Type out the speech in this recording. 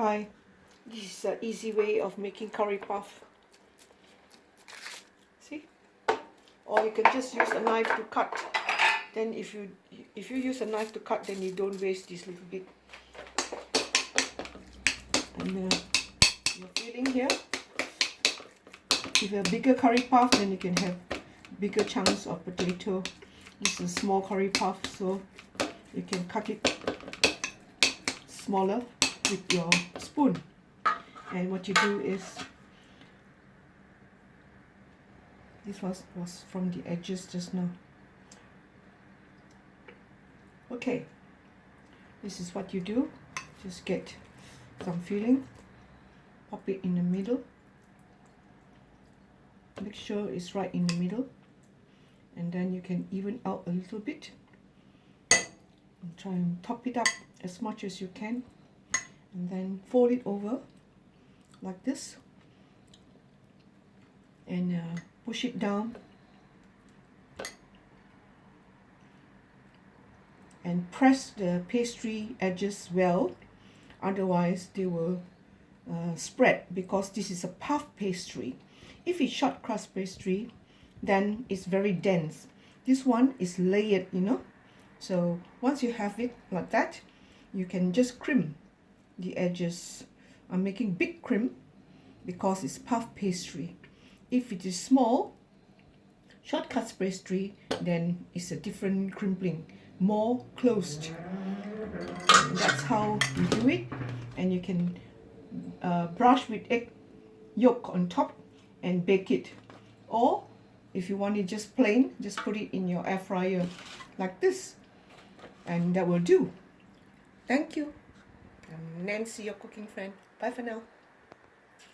Hi, this is an easy way of making curry puff. See? Or you can just use a knife to cut. Then if you use a knife to cut, then you don't waste this little bit. And your filling here. If you have a bigger curry puff, then you can have bigger chunks of potato. This is a small curry puff, so you can cut it smaller with your spoon. And what you do is, this was from the edges just now. Okay, this is what you do. Just get some filling, pop it in the middle, make sure it's right in the middle, and then you can even out a little bit and try and top it up as much as you can, and then fold it over like this and push it down and press the pastry edges well, otherwise they will spread, because this is a puff pastry. If it's short crust pastry, then it's very dense. This one is layered, you know. So once you have it like that, you can just crimp the edges. I'm making big crimp because it's puff pastry. If it is small short crust pastry, then it's a different crimping, more closed. And that's how you do it. And you can brush with egg yolk on top and bake it. Or if you want it just plain, just put it in your air fryer like this, and that will do. Thank you. I'm Nancy, your cooking friend. Bye for now.